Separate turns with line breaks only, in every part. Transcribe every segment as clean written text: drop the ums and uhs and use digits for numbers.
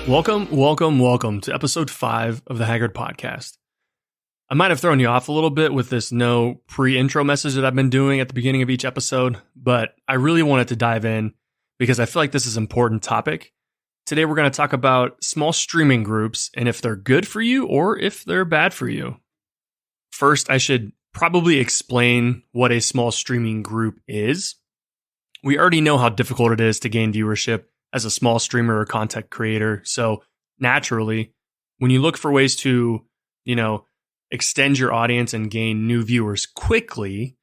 Welcome to episode 5 of the Haggard Podcast. I might have thrown you off a little bit with this no pre-intro message that I've been doing at the beginning of each episode, but I really wanted to dive in because I feel like this is an important topic. Today we're going to talk about small streaming groups and if they're good for you or if they're bad for you. First, I should probably explain what a small streaming group is. We already know how difficult it is to gain viewership as a small streamer or content creator. So naturally, when you look for ways to, extend your audience and gain new viewers quickly,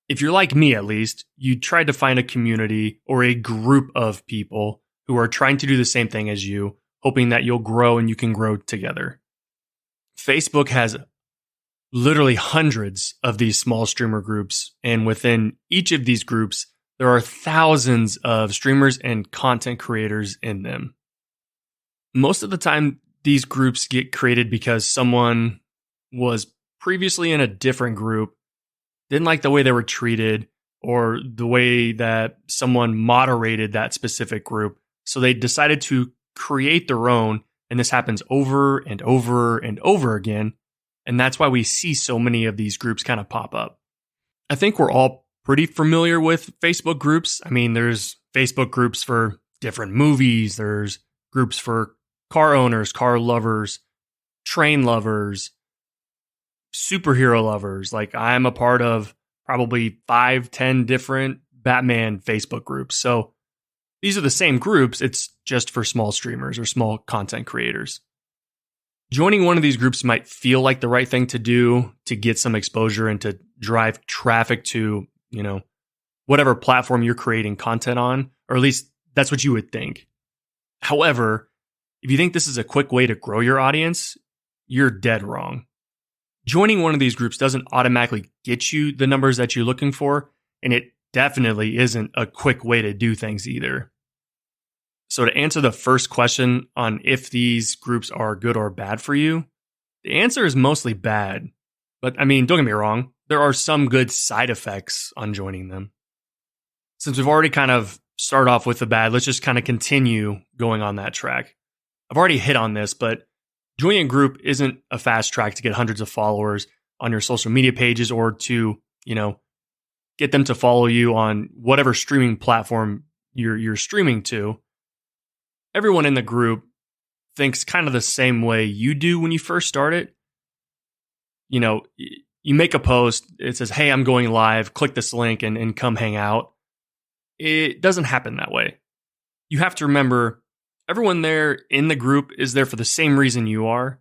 if you're like me at least, you try to find a community or a group of people who are trying to do the same thing as you, hoping that you'll grow and you can grow together. Facebook has literally hundreds of these small streamer groups, and within each of these groups, there are thousands of streamers and content creators in them. Most of the time, these groups get created because someone was previously in a different group, didn't like the way they were treated, or the way that someone moderated that specific group. So they decided to create their own, and this happens over and over and over again. And that's why we see so many of these groups kind of pop up. I think we're all pretty familiar with Facebook groups. I mean, there's Facebook groups for different movies. There's groups for car owners, car lovers, train lovers, superhero lovers. Like I'm a part of probably 5-10 different Batman Facebook groups. So these are the same groups. It's just for small streamers or small content creators. Joining one of these groups might feel like the right thing to do to get some exposure and to drive traffic to, whatever platform you're creating content on, or at least that's what you would think. However, if you think this is a quick way to grow your audience, you're dead wrong. Joining one of these groups doesn't automatically get you the numbers that you're looking for, and it definitely isn't a quick way to do things either. So to answer the first question on if these groups are good or bad for you, the answer is mostly bad. But don't get me wrong, there are some good side effects on joining them. Since we've already kind of started off with the bad, let's just kind of continue going on that track. I've already hit on this, but joining a group isn't a fast track to get hundreds of followers on your social media pages or to, get them to follow you on whatever streaming platform you're streaming to. Everyone in the group thinks kind of the same way you do when you first start it. You make a post, it says, hey, I'm going live, click this link and come hang out. It doesn't happen that way. You have to remember, everyone there in the group is there for the same reason you are.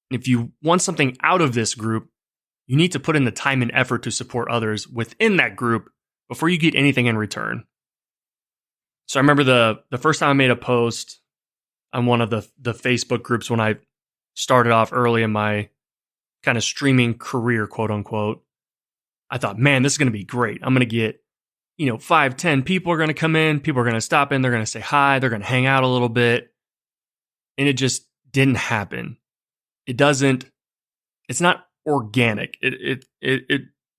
And if you want something out of this group, you need to put in the time and effort to support others within that group before you get anything in return. So I remember the first time I made a post on one of the Facebook groups when I started off early in my kind of streaming career, quote unquote. I thought, man, this is going to be great. I'm going to get 5-10 people are going to come in. People are going to stop in. They're going to say hi. They're going to hang out a little bit. And it just didn't happen. It's not organic.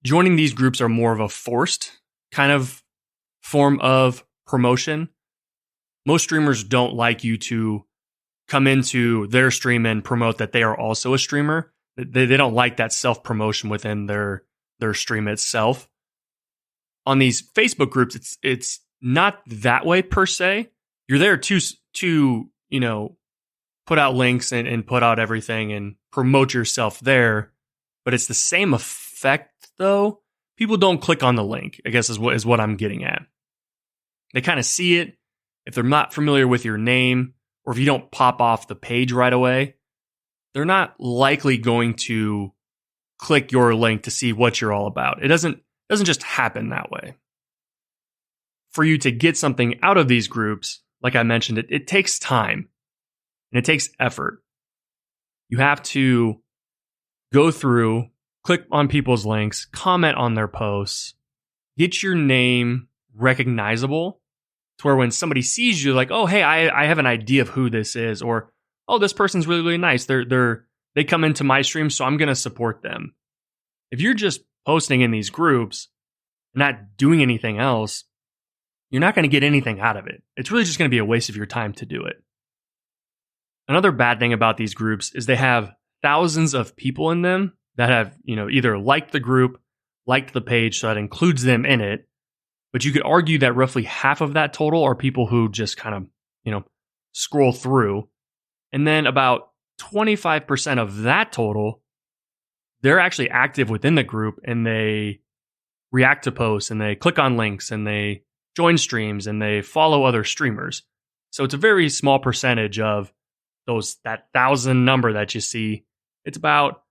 Joining these groups are more of a forced kind of form of promotion. Most streamers don't like you to come into their stream and promote that they are also a streamer. They don't like that self-promotion within their stream itself. On these Facebook groups, it's not that way per se. You're there to put out links and put out everything and promote yourself there. But it's the same effect though. People don't click on the link, I guess is what I'm getting at. They kind of see it. If they're not familiar with your name, or if you don't pop off the page right away, they're not likely going to click your link to see what you're all about. It doesn't just happen that way. For you to get something out of these groups, like I mentioned, it takes time and it takes effort. You have to go through, click on people's links, comment on their posts, get your name recognizable to where when somebody sees you, like, oh, hey, I have an idea of who this is, or, oh, this person's really, really nice. They come into my stream, so I'm going to support them. If you're just posting in these groups, not doing anything else, you're not going to get anything out of it. It's really just going to be a waste of your time to do it. Another bad thing about these groups is they have thousands of people in them that have, either liked the group, liked the page, so that includes them in it. But you could argue that roughly half of that total are people who just kind of, scroll through. And then about 25% of that total, they're actually active within the group and they react to posts and they click on links and they join streams and they follow other streamers. So it's a very small percentage of that 1,000 number that you see. It's about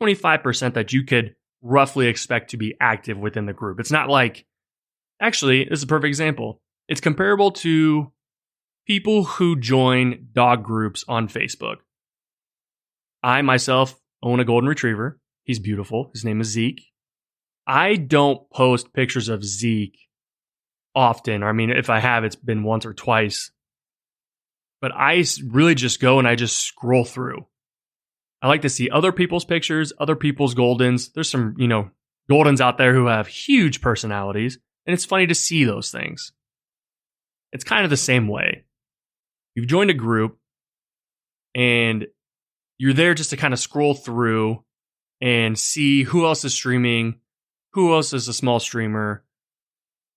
25% that you could roughly expect to be active within the group. It's not like, actually, this is a perfect example. It's comparable to people who join dog groups on Facebook. I myself own a golden retriever. He's beautiful. His name is Zeke. I don't post pictures of Zeke often. I mean, if I have, it's been once or twice. But I really just go and I just scroll through. I like to see other people's pictures, other people's Goldens. There's some, Goldens out there who have huge personalities, and it's funny to see those things. It's kind of the same way. You've joined a group, and you're there just to kind of scroll through and see who else is streaming, who else is a small streamer.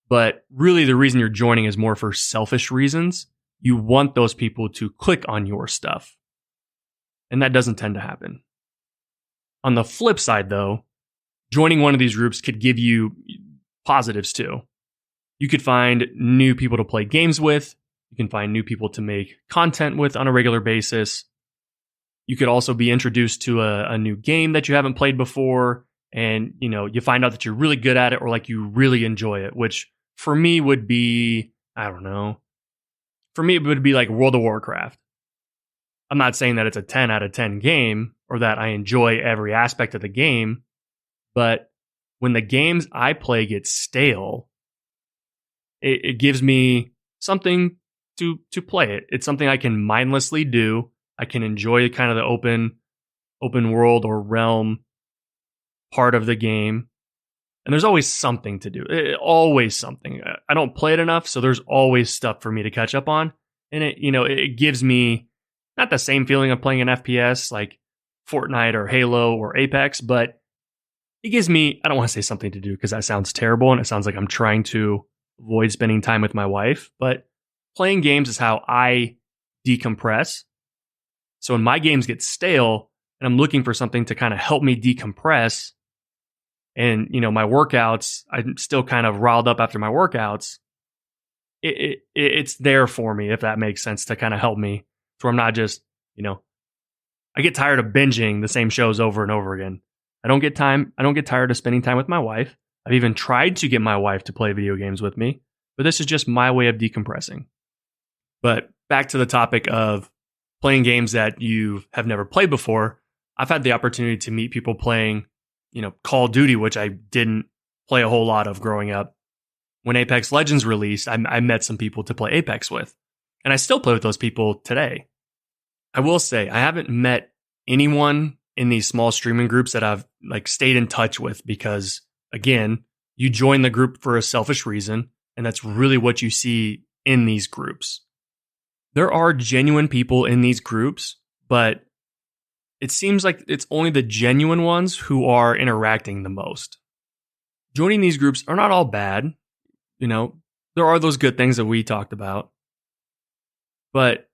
But really, the reason you're joining is more for selfish reasons. You want those people to click on your stuff. And that doesn't tend to happen. On the flip side, though, joining one of these groups could give you positives too. You could find new people to play games with. You can find new people to make content with on a regular basis. You could also be introduced to a new game that you haven't played before. And, you find out that you're really good at it or like you really enjoy it, which for me would be, I don't know. For me, it would be like World of Warcraft. I'm not saying that it's a 10 out of 10 game or that I enjoy every aspect of the game, but when the games I play get stale, it gives me something to play it. It's something I can mindlessly do. I can enjoy kind of the open world or realm part of the game. And there's always something to do. Always something. I don't play it enough, so there's always stuff for me to catch up on. And it gives me not the same feeling of playing an FPS like Fortnite or Halo or Apex, but it gives me, I don't want to say something to do because that sounds terrible and it sounds like I'm trying to avoid spending time with my wife, but playing games is how I decompress. So when my games get stale and I'm looking for something to kind of help me decompress, and, my workouts, I'm still kind of riled up after my workouts. It's there for me, if that makes sense, to kind of help me. So I'm not just, I get tired of binging the same shows over and over again. I don't get tired of spending time with my wife. I've even tried to get my wife to play video games with me, but this is just my way of decompressing. But back to the topic of playing games that you have never played before. I've had the opportunity to meet people playing Call of Duty, which I didn't play a whole lot of growing up. When Apex Legends released, I met some people to play Apex with. And I still play with those people today. I will say, I haven't met anyone in these small streaming groups that I've stayed in touch with because, again, you join the group for a selfish reason. And that's really what you see in these groups. There are genuine people in these groups, but it seems like it's only the genuine ones who are interacting the most. Joining these groups are not all bad. There are those good things that we talked about. But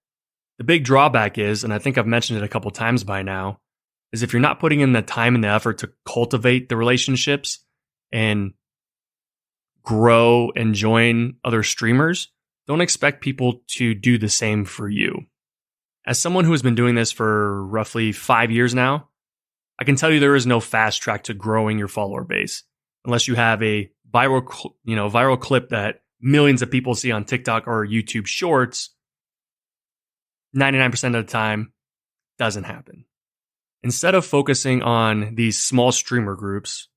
the big drawback is, and I think I've mentioned it a couple times by now, is if you're not putting in the time and the effort to cultivate the relationships and grow and join other streamers, don't expect people to do the same for you. As someone who has been doing this for roughly 5 years now, I can tell you there is no fast track to growing your follower base unless you have a viral clip that millions of people see on TikTok or YouTube Shorts. 99% of the time, doesn't happen. Instead of focusing on these small streamer groups,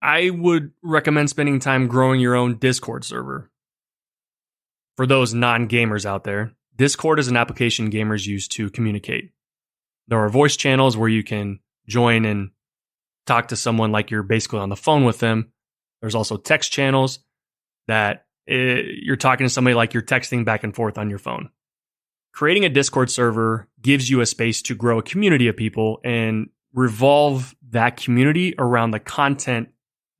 I would recommend spending time growing your own Discord server. For those non-gamers out there, Discord is an application gamers use to communicate. There are voice channels where you can join and talk to someone like you're basically on the phone with them. There's also text channels that you're talking to somebody like you're texting back and forth on your phone. Creating a Discord server gives you a space to grow a community of people and revolve that community around the content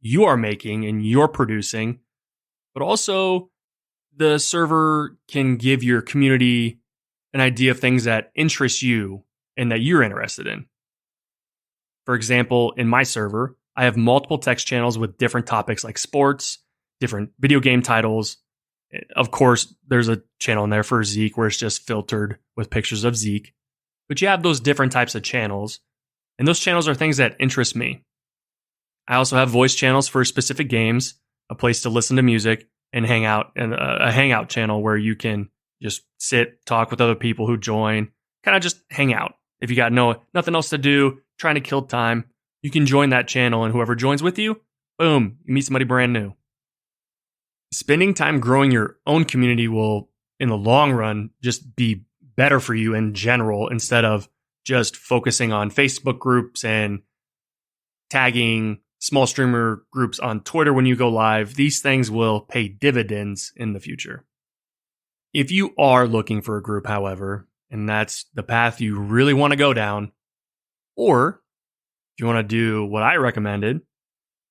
you are making and you're producing. But also, the server can give your community an idea of things that interest you and that you're interested in. For example, in my server, I have multiple text channels with different topics like sports, different video game titles. Of course, there's a channel in there for Zeke where it's just filtered with pictures of Zeke. But you have those different types of channels, and those channels are things that interest me. I also have voice channels for specific games, a place to listen to music, and hang out, and a hangout channel where you can just sit, talk with other people who join, kind of just hang out. If you got nothing else to do, trying to kill time, you can join that channel, and whoever joins with you, boom, you meet somebody brand new. Spending time growing your own community will, in the long run, just be better for you in general instead of just focusing on Facebook groups and tagging small streamer groups on Twitter when you go live. These things will pay dividends in the future. If you are looking for a group, however, and that's the path you really want to go down, or if you want to do what I recommended,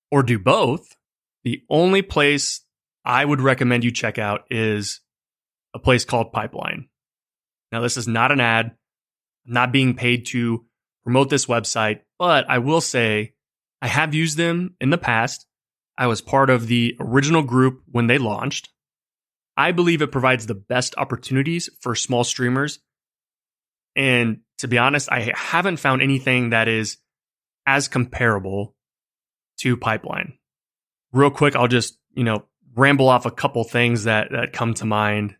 or do both, the only place I would recommend you check out is a place called Pipeline. Now, this is not an ad. I'm not being paid to promote this website, but I will say I have used them in the past. I was part of the original group when they launched. I believe it provides the best opportunities for small streamers. And to be honest, I haven't found anything that is as comparable to Pipeline. Real quick, I'll just, ramble off a couple things that come to mind.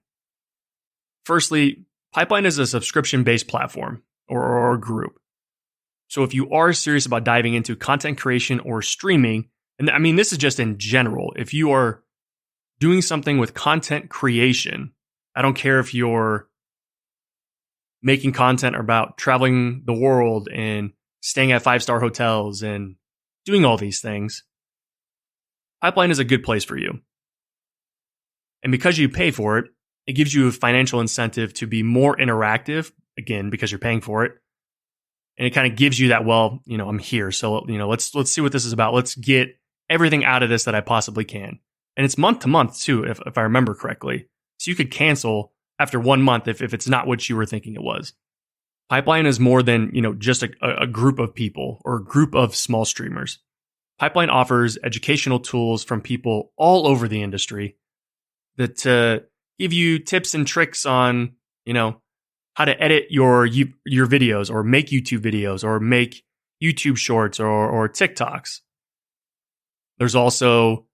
Firstly, Pipeline is a subscription-based platform or group. So if you are serious about diving into content creation or streaming, and I mean, this is just in general, if you are doing something with content creation, I don't care if you're making content about traveling the world and staying at 5-star hotels and doing all these things, Pipeline is a good place for you. And because you pay for it, it gives you a financial incentive to be more interactive, again, because you're paying for it. And it kind of gives you that, I'm here. So, let's see what this is about. Let's get everything out of this that I possibly can. And it's month to month too, if I remember correctly. So you could cancel after 1 month if it's not what you were thinking it was. Pipeline is more than, just a group of people or a group of small streamers. Pipeline offers educational tools from people all over the industry that give you tips and tricks on, how to edit your videos or make YouTube videos or make YouTube shorts or TikToks. There's also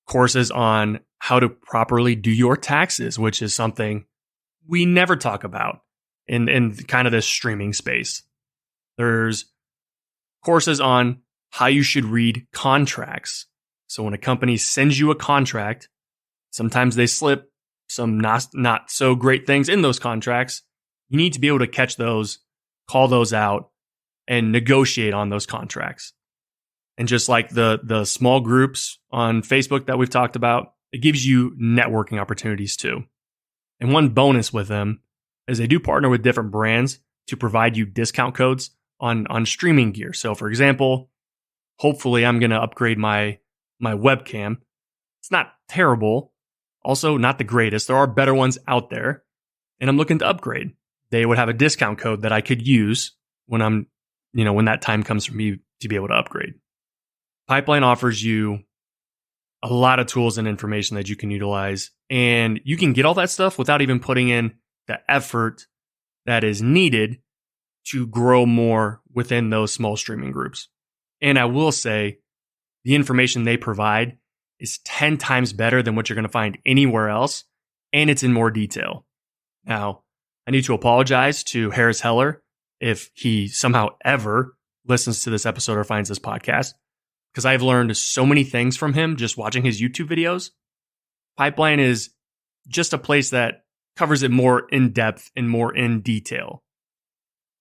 courses on how to properly do your taxes, which is something we never talk about in kind of this streaming space. There's courses on how you should read contracts. So when a company sends you a contract, sometimes they slip some not so great things in those contracts. You need to be able to catch those, call those out, and negotiate on those contracts. And just like the small groups on Facebook that we've talked about, it gives you networking opportunities too. And one bonus with them is they do partner with different brands to provide you discount codes on streaming gear. So for example, hopefully I'm going to upgrade my webcam. It's not terrible. Also not the greatest. There are better ones out there. And I'm looking to upgrade. They would have a discount code that I could use when when that time comes for me to be able to upgrade. Pipeline offers you a lot of tools and information that you can utilize, and you can get all that stuff without even putting in the effort that is needed to grow more within those small streaming groups. And I will say the information they provide is 10 times better than what you're going to find anywhere else, and it's in more detail. Now, I need to apologize to Harris Heller if he somehow ever listens to this episode or finds this podcast, because I've learned so many things from him just watching his YouTube videos. Pipeline is just a place that covers it more in depth and more in detail.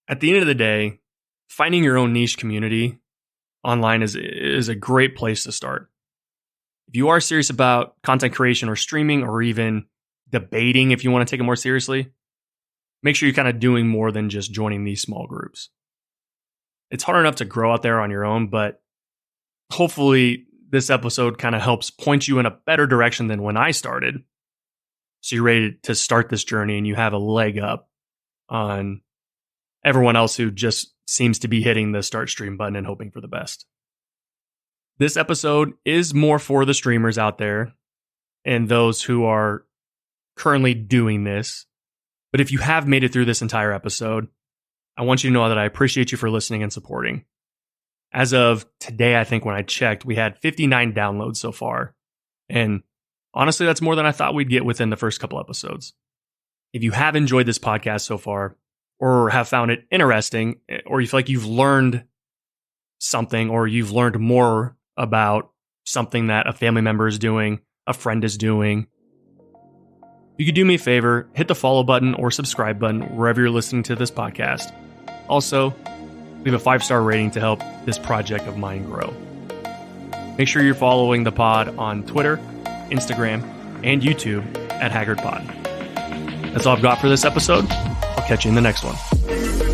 At the end of the day, finding your own niche community online is a great place to start. If you are serious about content creation or streaming or even debating if you want to take it more seriously, make sure you're kind of doing more than just joining these small groups. It's hard enough to grow out there on your own, but hopefully this episode kind of helps point you in a better direction than when I started. So you're ready to start this journey and you have a leg up on everyone else who just seems to be hitting the start stream button and hoping for the best. This episode is more for the streamers out there and those who are currently doing this. But if you have made it through this entire episode, I want you to know that I appreciate you for listening and supporting. As of today, I think when I checked, we had 59 downloads so far. And honestly, that's more than I thought we'd get within the first couple episodes. If you have enjoyed this podcast so far, or have found it interesting, or you feel like you've learned something, or you've learned more about something that a family member is doing, a friend is doing, you could do me a favor, hit the follow button or subscribe button wherever you're listening to this podcast. Also, leave a 5-star rating to help this project of mine grow. Make sure you're following the pod on Twitter, Instagram, and YouTube at HaggardPod. That's all I've got for this episode. I'll catch you in the next one.